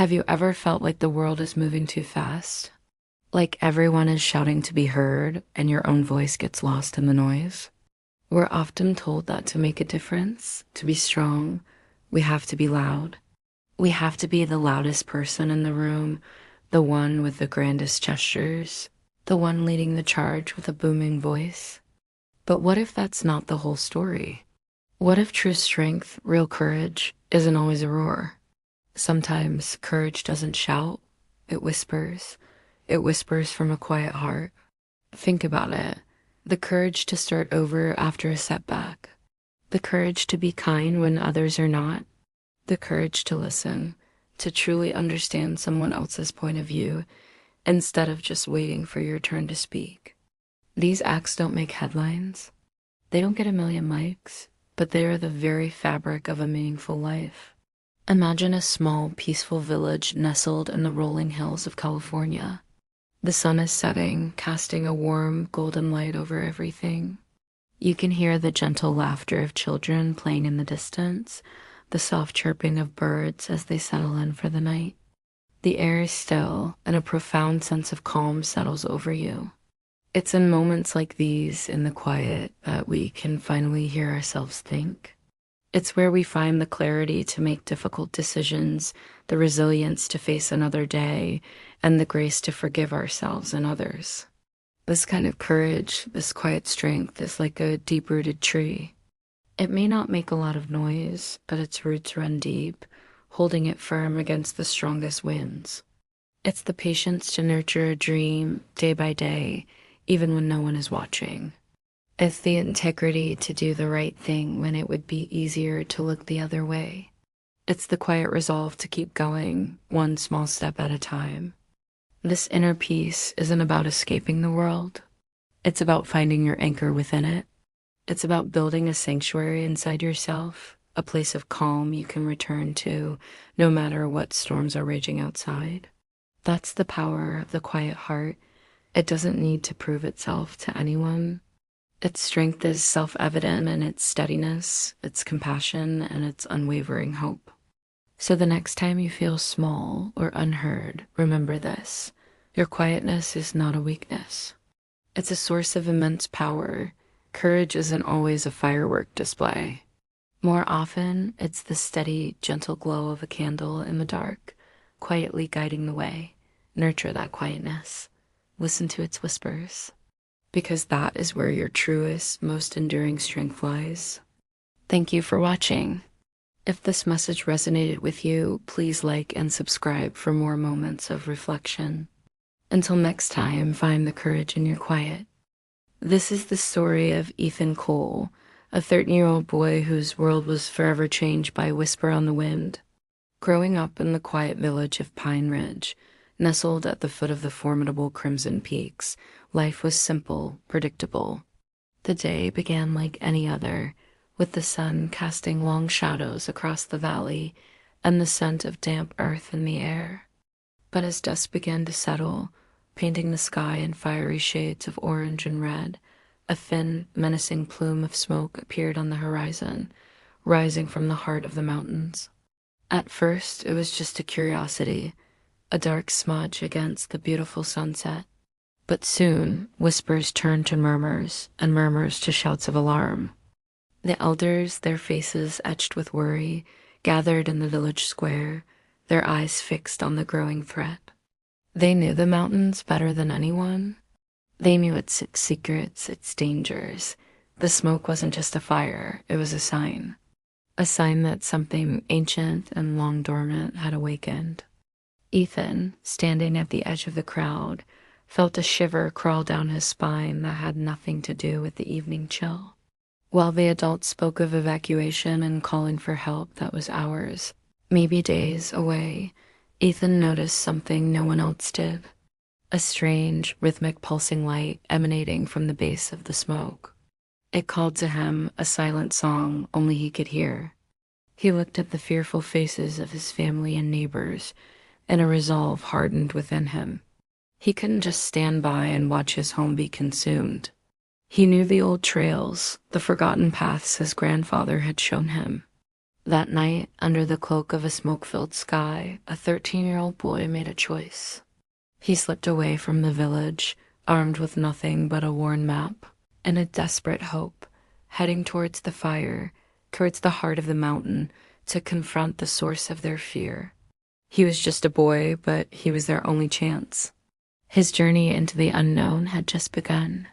Have you ever felt like the world is moving too fast? Like everyone is shouting to be heard and your own voice gets lost in the noise? We're often told that to make a difference, to be strong, we have to be loud. We have to be the loudest person in the room, the one with the grandest gestures, the one leading the charge with a booming voice. But what if that's not the whole story? What if true strength, real courage, isn't always a roar? Sometimes courage doesn't shout, it whispers. It whispers from a quiet heart. Think about it. The courage to start over after a setback. The courage to be kind when others are not. The courage to listen, to truly understand someone else's point of view instead of just waiting for your turn to speak. These acts don't make headlines. They don't get a million likes, but they are the very fabric of a meaningful life. Imagine a small, peaceful village nestled in the rolling hills of California. The sun is setting, casting a warm, golden light over everything. You can hear the gentle laughter of children playing in the distance, the soft chirping of birds as they settle in for the night. The air is still, and a profound sense of calm settles over you. It's in moments like these, in the quiet, that we can finally hear ourselves think. It's where we find the clarity to make difficult decisions, the resilience to face another day, and the grace to forgive ourselves and others. This kind of courage, this quiet strength, is like a deep-rooted tree. It may not make a lot of noise, but its roots run deep, holding it firm against the strongest winds. It's the patience to nurture a dream day by day, even when no one is watching. It's the integrity to do the right thing when it would be easier to look the other way. It's the quiet resolve to keep going, one small step at a time. This inner peace isn't about escaping the world. It's about finding your anchor within it. It's about building a sanctuary inside yourself, a place of calm you can return to no matter what storms are raging outside. That's the power of the quiet heart. It doesn't need to prove itself to anyone. Its strength is self-evident in its steadiness, its compassion, and its unwavering hope. So the next time you feel small or unheard, remember this. Your quietness is not a weakness. It's a source of immense power. Courage isn't always a firework display. More often, it's the steady, gentle glow of a candle in the dark, quietly guiding the way. Nurture that quietness. Listen to its whispers, because that is where your truest, most enduring strength lies. Thank you for watching. If this message resonated with you, please like and subscribe for more moments of reflection. Until next time, find the courage in your quiet. This is the story of Ethan Cole, a 13-year-old boy whose world was forever changed by a whisper on the wind. Growing up in the quiet village of Pine Ridge, nestled at the foot of the formidable Crimson Peaks, life was simple, predictable. The day began like any other, with the sun casting long shadows across the valley and the scent of damp earth in the air. But as dusk began to settle, painting the sky in fiery shades of orange and red, a thin, menacing plume of smoke appeared on the horizon, rising from the heart of the mountains. At first, it was just a curiosity, a dark smudge against the beautiful sunset. But soon, whispers turned to murmurs, and murmurs to shouts of alarm. The elders, their faces etched with worry, gathered in the village square, their eyes fixed on the growing threat. They knew the mountains better than anyone. They knew its secrets, its dangers. The smoke wasn't just a fire, it was a sign. A sign that something ancient and long dormant had awakened. Ethan, standing at the edge of the crowd, felt a shiver crawl down his spine that had nothing to do with the evening chill. While the adults spoke of evacuation and calling for help that was hours, maybe days away, Ethan noticed something no one else did. A strange, rhythmic pulsing light emanating from the base of the smoke. It called to him a silent song only he could hear. He looked at the fearful faces of his family and neighbors, and a resolve hardened within him. He couldn't just stand by and watch his home be consumed. He knew the old trails, the forgotten paths his grandfather had shown him. That night, under the cloak of a smoke-filled sky, a 13-year-old boy made a choice. He slipped away from the village, armed with nothing but a worn map, and a desperate hope, heading towards the fire, towards the heart of the mountain, to confront the source of their fear. He was just a boy, but he was their only chance. His journey into the unknown had just begun.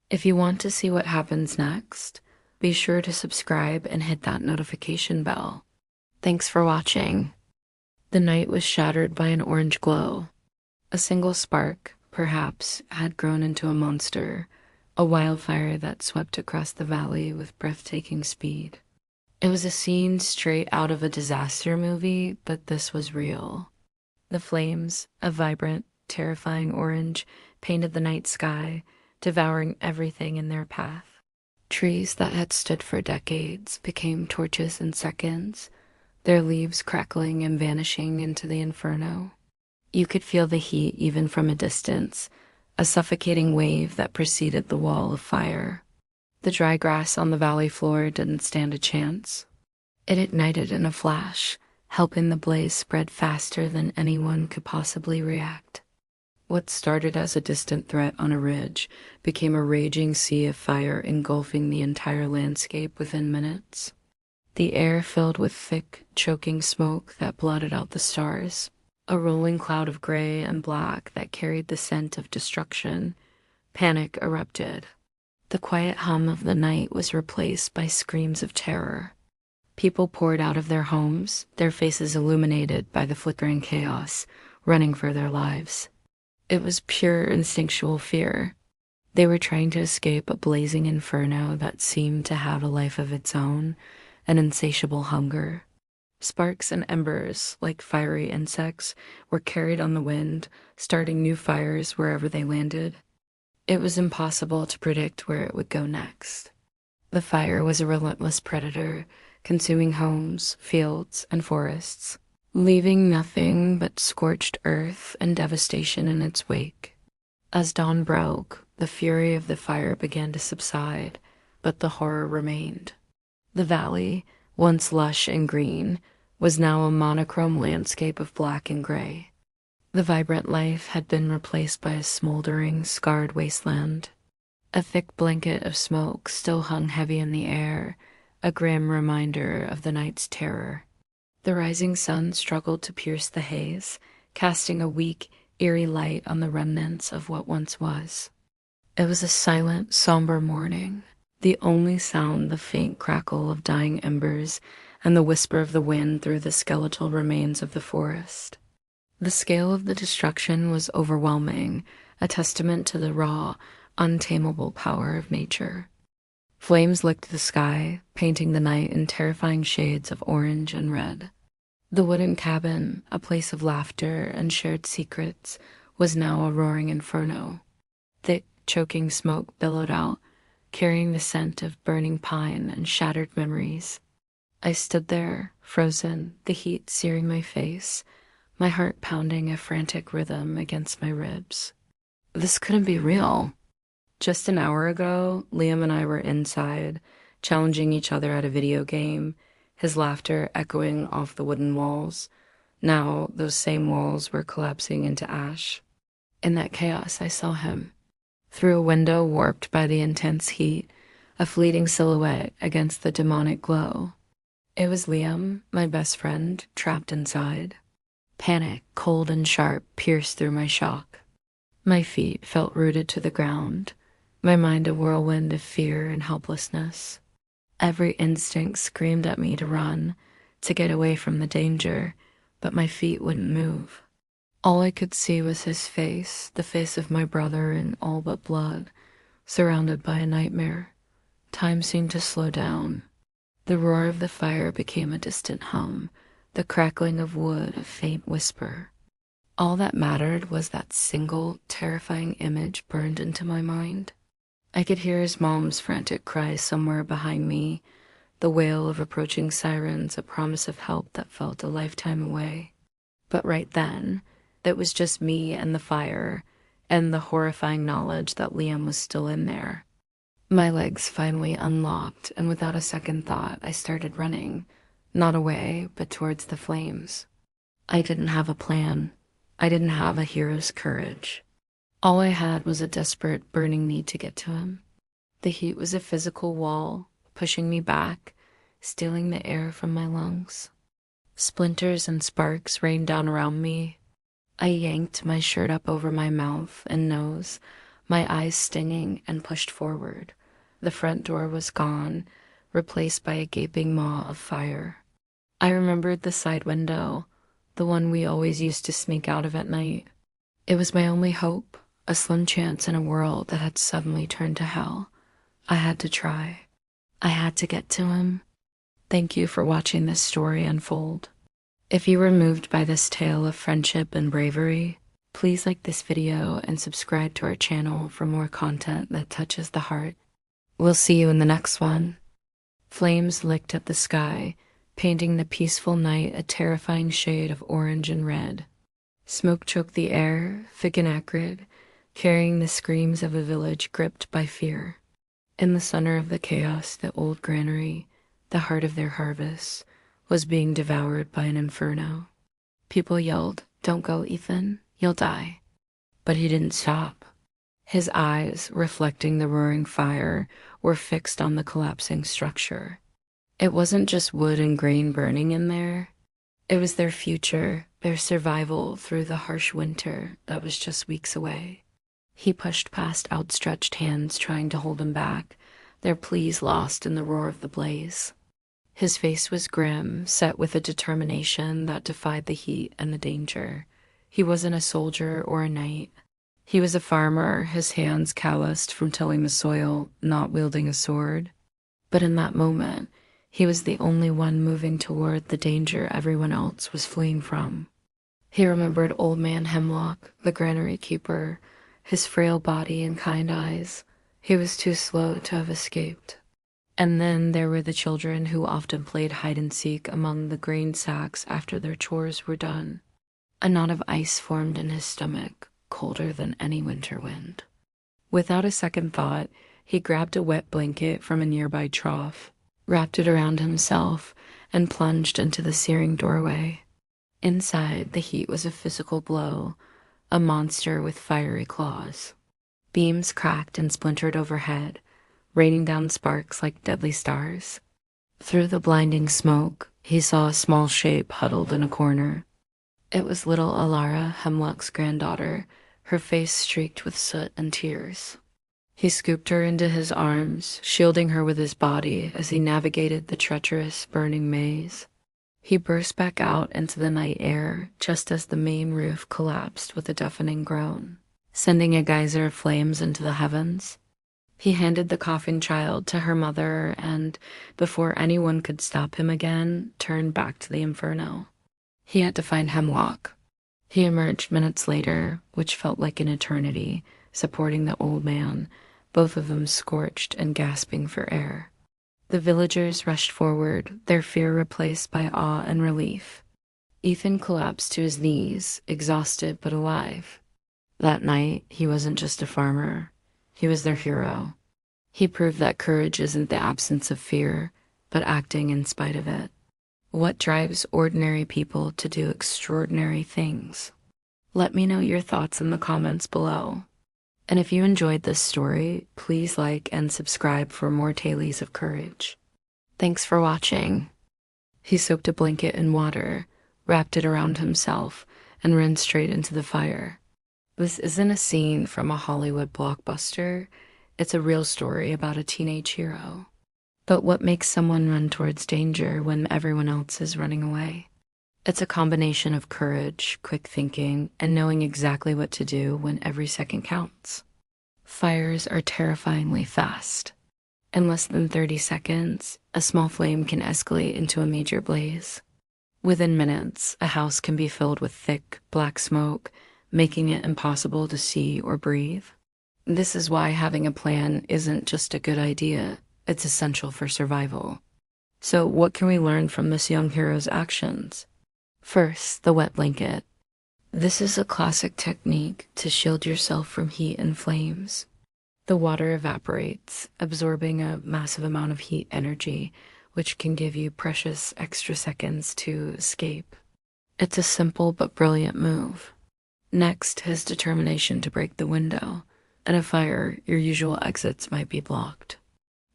If you want to see what happens next, be sure to subscribe and hit that notification bell. Thanks for watching. The night was shattered by an orange glow. A single spark, perhaps, had grown into a monster, a wildfire that swept across the valley with breathtaking speed. It was a scene straight out of a disaster movie, but this was real. The flames, a vibrant, terrifying orange, painted the night sky, devouring everything in their path. Trees that had stood for decades became torches in seconds, their leaves crackling and vanishing into the inferno. You could feel the heat even from a distance, a suffocating wave that preceded the wall of fire. The dry grass on the valley floor didn't stand a chance. It ignited in a flash, helping the blaze spread faster than anyone could possibly react. What started as a distant threat on a ridge became a raging sea of fire engulfing the entire landscape within minutes. The air filled with thick, choking smoke that blotted out the stars, a rolling cloud of gray and black that carried the scent of destruction. Panic erupted. The quiet hum of the night was replaced by screams of terror. People poured out of their homes, their faces illuminated by the flickering chaos, running for their lives. It was pure instinctual fear. They were trying to escape a blazing inferno that seemed to have a life of its own, an insatiable hunger. Sparks and embers, like fiery insects, were carried on the wind, starting new fires wherever they landed. It was impossible to predict where it would go next. The fire was a relentless predator, consuming homes, fields, and forests, leaving nothing but scorched earth and devastation in its wake. As dawn broke, the fury of the fire began to subside, but the horror remained. The valley, once lush and green, was now a monochrome landscape of black and gray. The vibrant life had been replaced by a smoldering, scarred wasteland. A thick blanket of smoke still hung heavy in the air, a grim reminder of the night's terror. The rising sun struggled to pierce the haze, casting a weak, eerie light on the remnants of what once was. It was a silent, somber morning, the only sound the faint crackle of dying embers and the whisper of the wind through the skeletal remains of the forest. The scale of the destruction was overwhelming, a testament to the raw, untamable power of nature. Flames licked the sky, painting the night in terrifying shades of orange and red. The wooden cabin, a place of laughter and shared secrets, was now a roaring inferno. Thick, choking smoke billowed out, carrying the scent of burning pine and shattered memories. I stood there, frozen, the heat searing my face, my heart pounding a frantic rhythm against my ribs. This couldn't be real. Just an hour ago, Liam and I were inside, challenging each other at a video game, his laughter echoing off the wooden walls. Now, those same walls were collapsing into ash. In that chaos, I saw him. Through a window warped by the intense heat, a fleeting silhouette against the demonic glow. It was Liam, my best friend, trapped inside. Panic, cold and sharp, pierced through my shock. My feet felt rooted to the ground, my mind a whirlwind of fear and helplessness. Every instinct screamed at me to run, to get away from the danger, but my feet wouldn't move. All I could see was his face, the face of my brother in all but blood, surrounded by a nightmare. Time seemed to slow down. The roar of the fire became a distant hum, the crackling of wood a faint whisper. All that mattered was that single, terrifying image burned into my mind. I could hear his mom's frantic cry somewhere behind me, the wail of approaching sirens, a promise of help that felt a lifetime away. But right then, it was just me and the fire, and the horrifying knowledge that Liam was still in there. My legs finally unlocked, and without a second thought, I started running, Not away, but towards the flames. I didn't have a plan. I didn't have a hero's courage. All I had was a desperate, burning need to get to him. The heat was a physical wall, pushing me back, stealing the air from my lungs. Splinters and sparks rained down around me. I yanked my shirt up over my mouth and nose, my eyes stinging, and pushed forward. The front door was gone, replaced by a gaping maw of fire. I remembered the side window, the one we always used to sneak out of at night. It was my only hope, a slim chance in a world that had suddenly turned to hell. I had to try. I had to get to him. Thank you for watching this story unfold. If you were moved by this tale of friendship and bravery, please like this video and subscribe to our channel for more content that touches the heart. We'll see you in the next one. Flames licked at the sky, painting the peaceful night a terrifying shade of orange and red. Smoke choked the air, thick and acrid, carrying the screams of a village gripped by fear. In the center of the chaos, the old granary, the heart of their harvest, was being devoured by an inferno. People yelled, "Don't go, Ethan, you'll die." But he didn't stop. His eyes, reflecting the roaring fire, were fixed on the collapsing structure. It wasn't just wood and grain burning in there. It was their future, their survival through the harsh winter that was just weeks away. He pushed past outstretched hands trying to hold him back, their pleas lost in the roar of the blaze. His face was grim, set with a determination that defied the heat and the danger. He wasn't a soldier or a knight. He was a farmer, his hands calloused from tilling the soil, not wielding a sword. But in that moment, he was the only one moving toward the danger everyone else was fleeing from. He remembered Old Man Hemlock, the granary keeper, his frail body and kind eyes. He was too slow to have escaped. And then there were the children who often played hide-and-seek among the grain sacks after their chores were done. A knot of ice formed in his stomach, colder than any winter wind. Without a second thought, he grabbed a wet blanket from a nearby trough, wrapped it around himself, and plunged into the searing doorway. Inside, the heat was a physical blow, a monster with fiery claws. Beams cracked and splintered overhead, raining down sparks like deadly stars. Through the blinding smoke, he saw a small shape huddled in a corner. It was little Alara, Hemlock's granddaughter, her face streaked with soot and tears. He scooped her into his arms, shielding her with his body as he navigated the treacherous, burning maze. He burst back out into the night air just as the main roof collapsed with a deafening groan, sending a geyser of flames into the heavens. He handed the coughing child to her mother and, before anyone could stop him again, turned back to the inferno. He had to find Hemlock. He emerged minutes later, which felt like an eternity, supporting the old man, both of them scorched and gasping for air. The villagers rushed forward, their fear replaced by awe and relief. Ethan collapsed to his knees, exhausted but alive. That night, he wasn't just a farmer. He was their hero. He proved that courage isn't the absence of fear, but acting in spite of it. What drives ordinary people to do extraordinary things? Let me know your thoughts in the comments below. And if you enjoyed this story, please like and subscribe for more tales of courage. Thanks for watching. He soaked a blanket in water, wrapped it around himself, and ran straight into the fire. This isn't a scene from a Hollywood blockbuster. It's a real story about a teenage hero. But what makes someone run towards danger when everyone else is running away? It's a combination of courage, quick thinking, and knowing exactly what to do when every second counts. Fires are terrifyingly fast. In less than 30 seconds, a small flame can escalate into a major blaze. Within minutes, a house can be filled with thick, black smoke, making it impossible to see or breathe. This is why having a plan isn't just a good idea, it's essential for survival. So what can we learn from this young hero's actions? First, the wet blanket. This is a classic technique to shield yourself from heat and flames. The water evaporates, absorbing a massive amount of heat energy, which can give you precious extra seconds to escape. It's a simple but brilliant move. Next, his determination to break the window. In a fire, your usual exits might be blocked.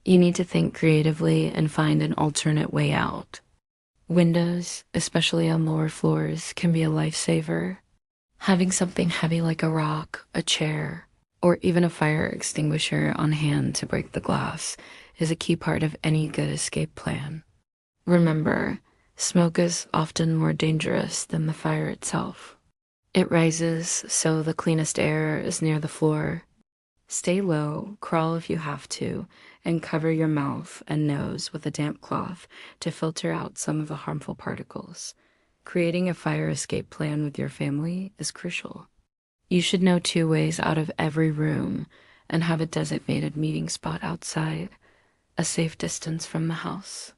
You need to think creatively and find an alternate way out. Windows, especially on lower floors, can be a lifesaver. Having something heavy like a rock, a chair, or even a fire extinguisher on hand to break the glass is a key part of any good escape plan. Remember, smoke is often more dangerous than the fire itself. It rises, so the cleanest air is near the floor. Stay low, crawl if you have to, and cover your mouth and nose with a damp cloth to filter out some of the harmful particles. Creating a fire escape plan with your family is crucial. You should know 2 ways out of every room and have a designated meeting spot outside, a safe distance from the house.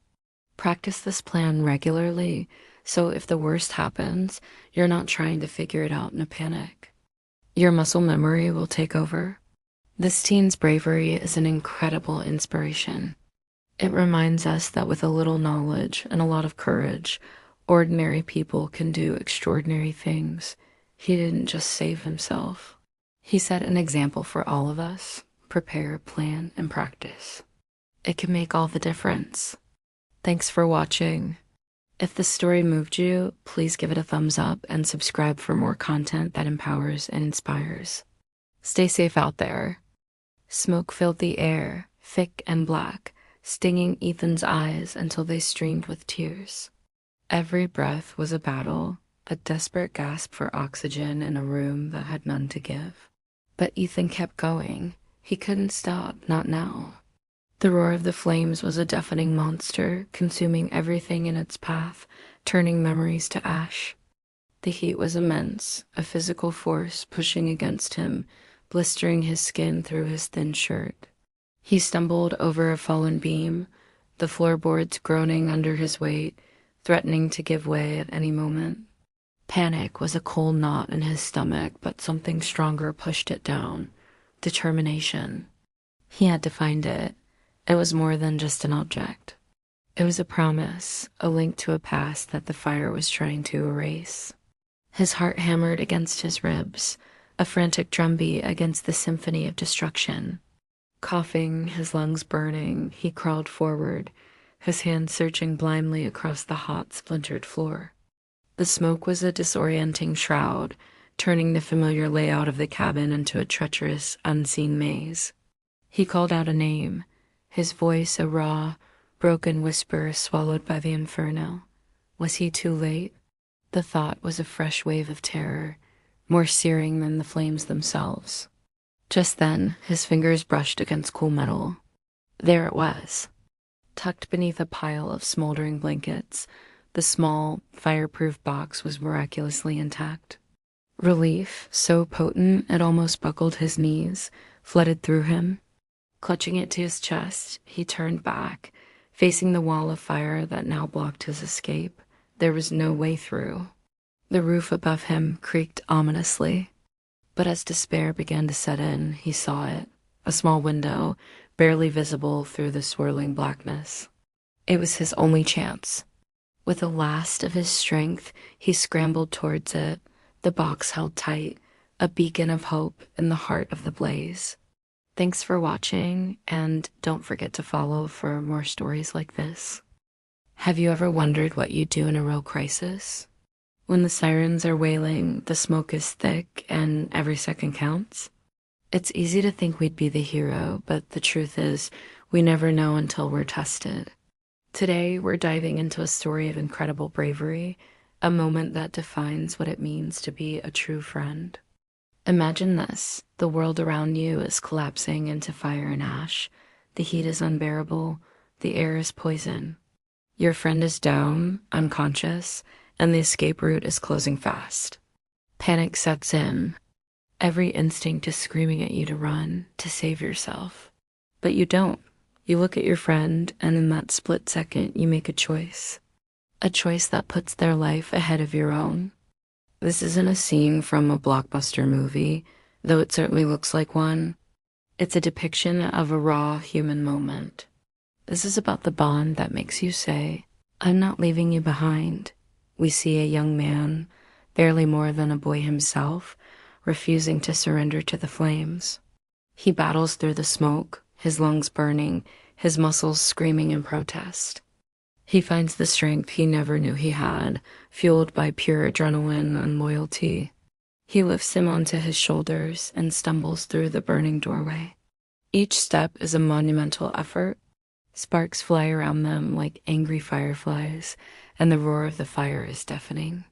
Practice this plan regularly, so if the worst happens, you're not trying to figure it out in a panic. Your muscle memory will take over. This teen's bravery is an incredible inspiration. It reminds us that with a little knowledge and a lot of courage, ordinary people can do extraordinary things. He didn't just save himself. He set an example for all of us. Prepare, plan, and practice. It can make all the difference. Thanks for watching. If the story moved you, please give it a thumbs up and subscribe for more content that empowers and inspires. Stay safe out there. Smoke filled the air, thick and black, stinging Ethan's eyes until they streamed with tears. Every breath was a battle, a desperate gasp for oxygen in a room that had none to give. But Ethan kept going. He couldn't stop, not now. The roar of the flames was a deafening monster, consuming everything in its path, turning memories to ash. The heat was immense, a physical force pushing against him, blistering his skin through his thin shirt. He stumbled over a fallen beam, the floorboards groaning under his weight, threatening to give way at any moment. Panic was a cold knot in his stomach, but something stronger pushed it down. Determination. He had to find it. It was more than just an object. It was a promise, a link to a past that the fire was trying to erase. His heart hammered against his ribs, a frantic drumbeat against the symphony of destruction. Coughing, his lungs burning, he crawled forward, his hands searching blindly across the hot, splintered floor. The smoke was a disorienting shroud, turning the familiar layout of the cabin into a treacherous, unseen maze. He called out a name, his voice a raw, broken whisper swallowed by the inferno. Was he too late? The thought was a fresh wave of terror, more searing than the flames themselves. Just then, his fingers brushed against cool metal. There it was. Tucked beneath a pile of smoldering blankets, the small, fireproof box was miraculously intact. Relief, so potent it almost buckled his knees, flooded through him. Clutching it to his chest, he turned back, facing the wall of fire that now blocked his escape. There was no way through. The roof above him creaked ominously. But as despair began to set in, he saw it, a small window, barely visible through the swirling blackness. It was his only chance. With the last of his strength, he scrambled towards it, the box held tight, a beacon of hope in the heart of the blaze. Thanks for watching, and don't forget to follow for more stories like this. Have you ever wondered what you'd do in a real crisis? When the sirens are wailing, the smoke is thick, and every second counts? It's easy to think we'd be the hero, but the truth is, we never know until we're tested. Today, we're diving into a story of incredible bravery, a moment that defines what it means to be a true friend. Imagine this. The world around you is collapsing into fire and ash. The heat is unbearable. The air is poison. Your friend is down, unconscious, and the escape route is closing fast. Panic sets in. Every instinct is screaming at you to run, to save yourself. But you don't. You look at your friend, and in that split second, you make a choice. A choice that puts their life ahead of your own. This isn't a scene from a blockbuster movie, though it certainly looks like one. It's a depiction of a raw human moment. This is about the bond that makes you say, I'm not leaving you behind. We see a young man, barely more than a boy himself, refusing to surrender to the flames. He battles through the smoke, his lungs burning, his muscles screaming in protest. He finds the strength he never knew he had, fueled by pure adrenaline and loyalty. He lifts him onto his shoulders and stumbles through the burning doorway. Each step is a monumental effort. Sparks fly around them like angry fireflies, and the roar of the fire is deafening.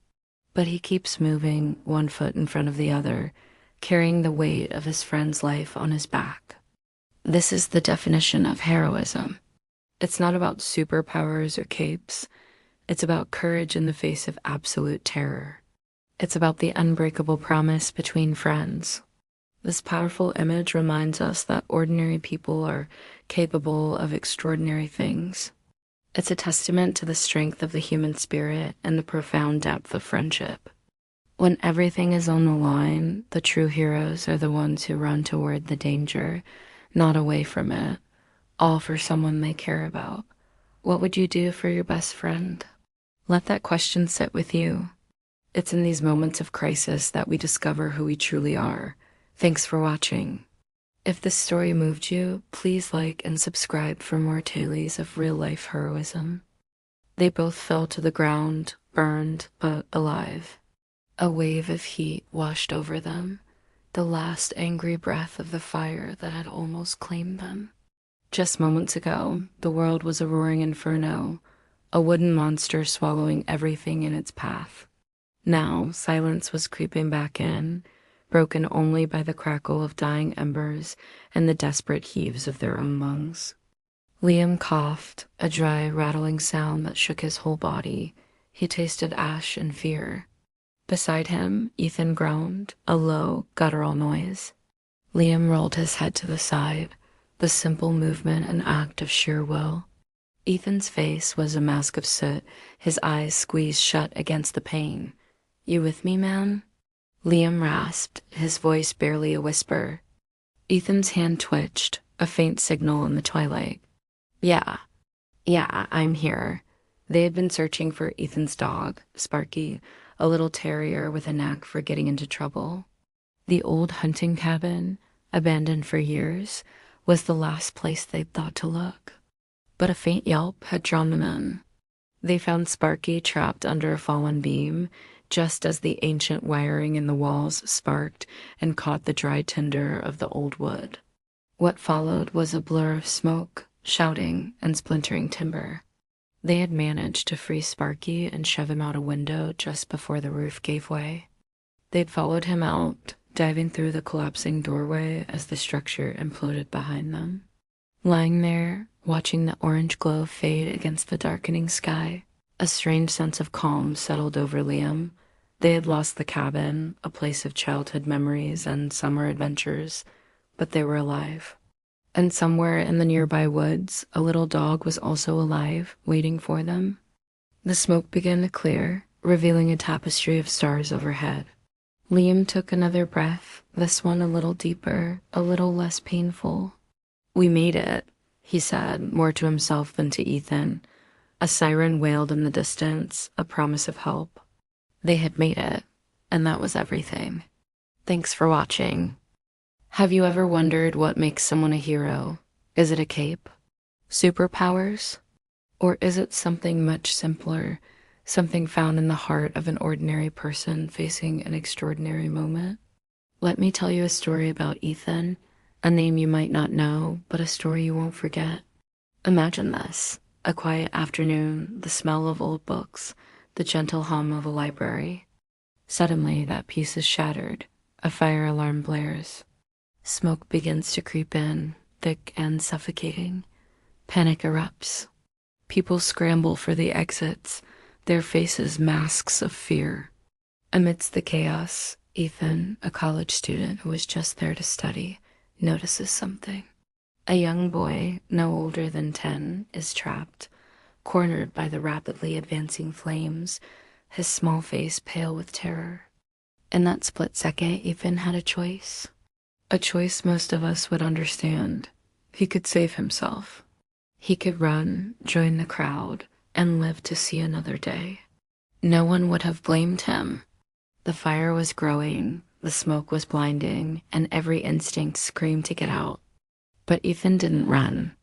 But he keeps moving, one foot in front of the other, carrying the weight of his friend's life on his back. This is the definition of heroism. It's not about superpowers or capes. It's about courage in the face of absolute terror. It's about the unbreakable promise between friends. This powerful image reminds us that ordinary people are capable of extraordinary things. It's a testament to the strength of the human spirit and the profound depth of friendship. When everything is on the line, the true heroes are the ones who run toward the danger, not away from it, all for someone they care about. What would you do for your best friend? Let that question sit with you. It's in these moments of crisis that we discover who we truly are. Thanks for watching. If this story moved you, please like and subscribe for more tales of real-life heroism. They both fell to the ground, burned but alive. A wave of heat washed over them, the last angry breath of the fire that had almost claimed them. Just moments ago, the world was a roaring inferno, a wooden monster swallowing everything in its path. Now, silence was creeping back in, broken only by the crackle of dying embers and the desperate heaves of their own lungs. Liam coughed, a dry, rattling sound that shook his whole body. He tasted ash and fear. Beside him, Ethan groaned, a low, guttural noise. Liam rolled his head to the side, the simple movement an act of sheer will. Ethan's face was a mask of soot, his eyes squeezed shut against the pain. You with me, man? Liam rasped, his voice barely a whisper. Ethan's hand twitched, a faint signal in the twilight. Yeah, I'm here. They had been searching for Ethan's dog, Sparky, a little terrier with a knack for getting into trouble. The old hunting cabin, abandoned for years, was the last place they'd thought to look. But a faint yelp had drawn them in. They found Sparky trapped under a fallen beam, just as the ancient wiring in the walls sparked and caught the dry tinder of the old wood. What followed was a blur of smoke, shouting, and splintering timber. They had managed to free Sparky and shove him out a window just before the roof gave way. They'd followed him out, diving through the collapsing doorway as the structure imploded behind them. Lying there, watching the orange glow fade against the darkening sky, a strange sense of calm settled over Liam. They had lost the cabin, a place of childhood memories and summer adventures, but they were alive. And somewhere in the nearby woods, a little dog was also alive, waiting for them. The smoke began to clear, revealing a tapestry of stars overhead. Liam took another breath, this one a little deeper, a little less painful. We made it, he said, more to himself than to Ethan. A siren wailed in the distance, a promise of help. They had made it, and that was everything. Thanks for watching. Have you ever wondered what makes someone a hero? Is it a cape? Superpowers? Or is it something much simpler, something found in the heart of an ordinary person facing an extraordinary moment? Let me tell you a story about Ethan, a name you might not know, but a story you won't forget. Imagine this. A quiet afternoon, the smell of old books, the gentle hum of a library. Suddenly, that peace is shattered. A fire alarm blares. Smoke begins to creep in, thick and suffocating. Panic erupts. People scramble for the exits, their faces masks of fear. Amidst the chaos, Ethan, a college student who was just there to study, notices something. A young boy, no older than 10, is trapped, cornered by the rapidly advancing flames, his small face pale with terror. In that split second, Ethan had a choice. A choice most of us would understand. He could save himself. He could run, join the crowd, and live to see another day. No one would have blamed him. The fire was growing, the smoke was blinding, and every instinct screamed to get out. But Ethan didn't run.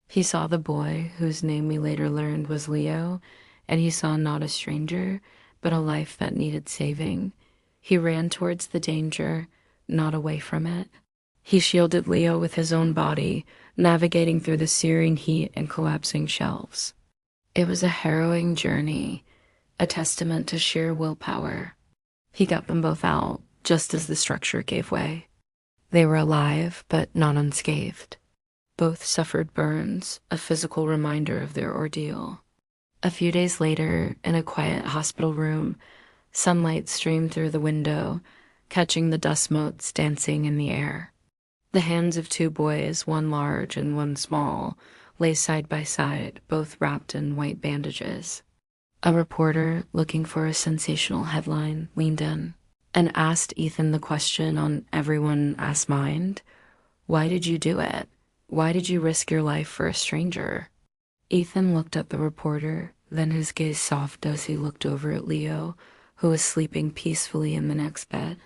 He saw the boy, whose name we later learned was Leo, and he saw not a stranger, but a life that needed saving. He ran towards the danger, not away from it. He shielded Leo with his own body, navigating through the searing heat and collapsing shelves. It was a harrowing journey, a testament to sheer willpower. He got them both out, just as the structure gave way. They were alive, but not unscathed. Both suffered burns, a physical reminder of their ordeal. A few days later, in a quiet hospital room, sunlight streamed through the window, catching the dust motes dancing in the air. The hands of two boys, one large and one small, lay side by side, both wrapped in white bandages. A reporter, looking for a sensational headline, leaned in and asked Ethan the question on everyone's mind. Why did you do it? Why did you risk your life for a stranger? Ethan looked at the reporter, then his gaze softened as he looked over at Leo, who was sleeping peacefully in the next bed.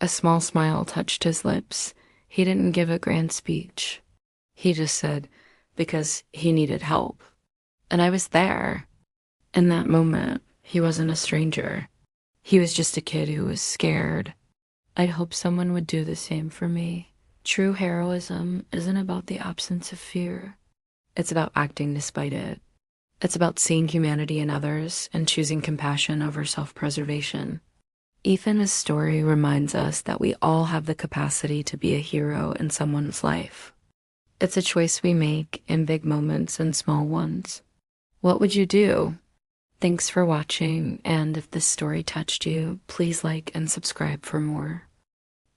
A small smile touched his lips. He didn't give a grand speech. He just said, because he needed help. And I was there. In that moment, he wasn't a stranger. He was just a kid who was scared. I'd hope someone would do the same for me. True heroism isn't about the absence of fear. It's about acting despite it. It's about seeing humanity in others and choosing compassion over self-preservation. Ethan's story reminds us that we all have the capacity to be a hero in someone's life. It's a choice we make in big moments and small ones. What would you do? Thanks for watching, and if this story touched you, please like and subscribe for more.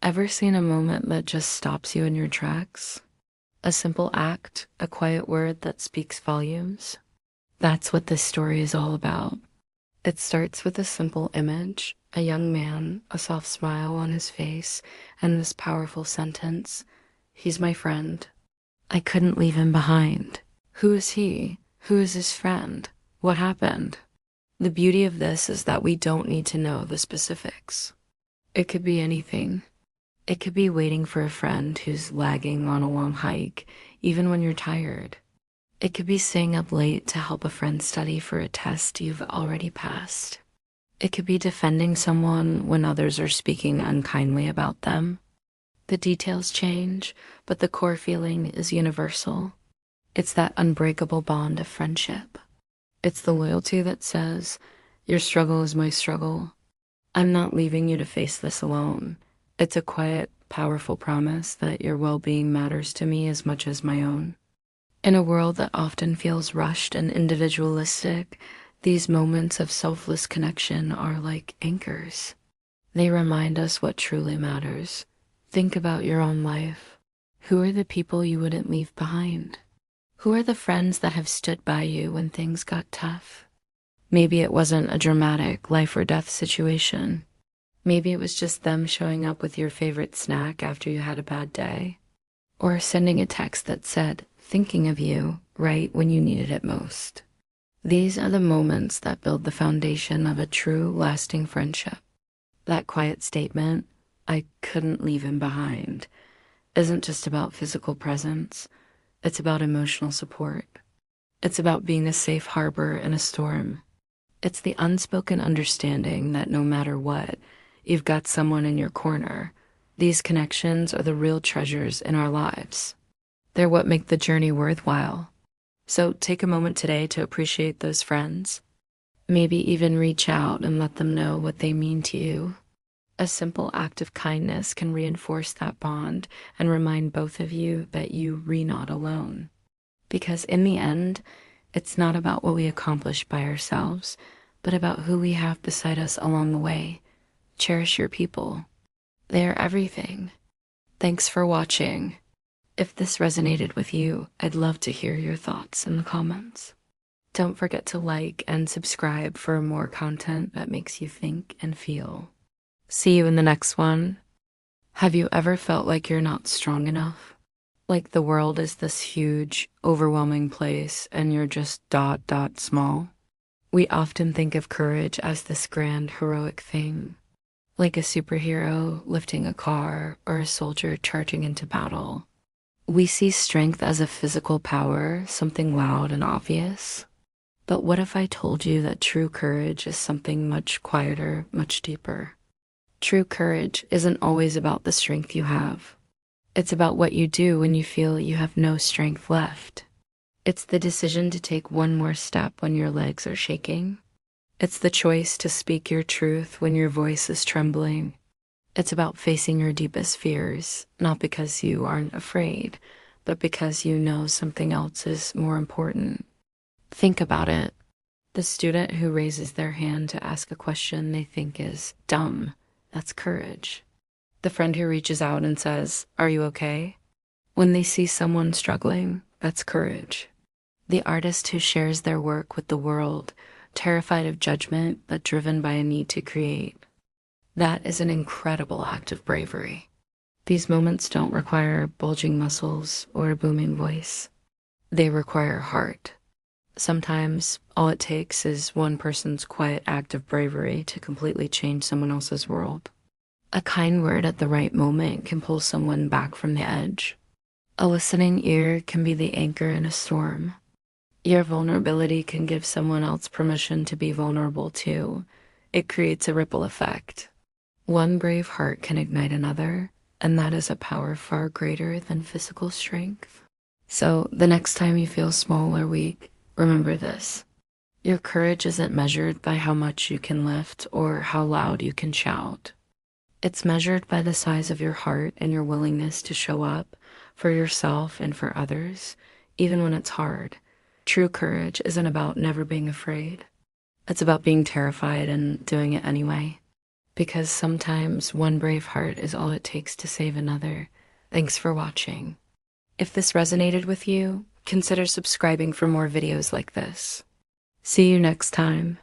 Ever seen a moment that just stops you in your tracks? A simple act, a quiet word that speaks volumes? That's what this story is all about. It starts with a simple image, a young man, a soft smile on his face, and this powerful sentence, "He's my friend. I couldn't leave him behind." Who is he? Who is his friend? What happened? The beauty of this is that we don't need to know the specifics. It could be anything. It could be waiting for a friend who's lagging on a long hike, even when you're tired. It could be staying up late to help a friend study for a test you've already passed. It could be defending someone when others are speaking unkindly about them. The details change, but the core feeling is universal. It's that unbreakable bond of friendship. It's the loyalty that says, your struggle is my struggle. I'm not leaving you to face this alone. It's a quiet, powerful promise that your well-being matters to me as much as my own. In a world that often feels rushed and individualistic, these moments of selfless connection are like anchors. They remind us what truly matters. Think about your own life. Who are the people you wouldn't leave behind? Who are the friends that have stood by you when things got tough? Maybe it wasn't a dramatic life or death situation. Maybe it was just them showing up with your favorite snack after you had a bad day. Or sending a text that said, thinking of you, right when you needed it most. These are the moments that build the foundation of a true, lasting friendship. That quiet statement, "I couldn't leave him behind," isn't just about physical presence. It's about emotional support. It's about being a safe harbor in a storm. It's the unspoken understanding that no matter what, you've got someone in your corner. These connections are the real treasures in our lives. They're what make the journey worthwhile. So take a moment today to appreciate those friends. Maybe even reach out and let them know what they mean to you. A simple act of kindness can reinforce that bond and remind both of you that you're not alone. Because in the end, it's not about what we accomplish by ourselves, but about who we have beside us along the way. Cherish your people. They are everything. Thanks for watching. If this resonated with you, I'd love to hear your thoughts in the comments. Don't forget to like and subscribe for more content that makes you think and feel. See you in the next one. Have you ever felt like you're not strong enough? Like the world is this huge, overwhelming place and you're just dot small. We often think of courage as this grand, heroic thing, like a superhero lifting a car or a soldier charging into battle. We see strength as a physical power, something loud and obvious. But what if I told you that true courage is something much quieter, much deeper? True courage isn't always about the strength you have. It's about what you do when you feel you have no strength left. It's the decision to take one more step when your legs are shaking. It's the choice to speak your truth when your voice is trembling. It's about facing your deepest fears, not because you aren't afraid, but because you know something else is more important. Think about it. The student who raises their hand to ask a question they think is dumb, that's courage. The friend who reaches out and says, "Are you okay?" When they see someone struggling, that's courage. The artist who shares their work with the world, terrified of judgment but driven by a need to create. That is an incredible act of bravery. These moments don't require bulging muscles or a booming voice. They require heart. Sometimes all it takes is one person's quiet act of bravery to completely change someone else's world. A kind word at the right moment can pull someone back from the edge. A listening ear can be the anchor in a storm. Your vulnerability can give someone else permission to be vulnerable too. It creates a ripple effect. One brave heart can ignite another, and that is a power far greater than physical strength. So the next time you feel small or weak, remember this. Your courage isn't measured by how much you can lift or how loud you can shout. It's measured by the size of your heart and your willingness to show up for yourself and for others, even when it's hard. True courage isn't about never being afraid. It's about being terrified and doing it anyway. Because sometimes one brave heart is all it takes to save another. Thanks for watching. If this resonated with you, consider subscribing for more videos like this. See you next time.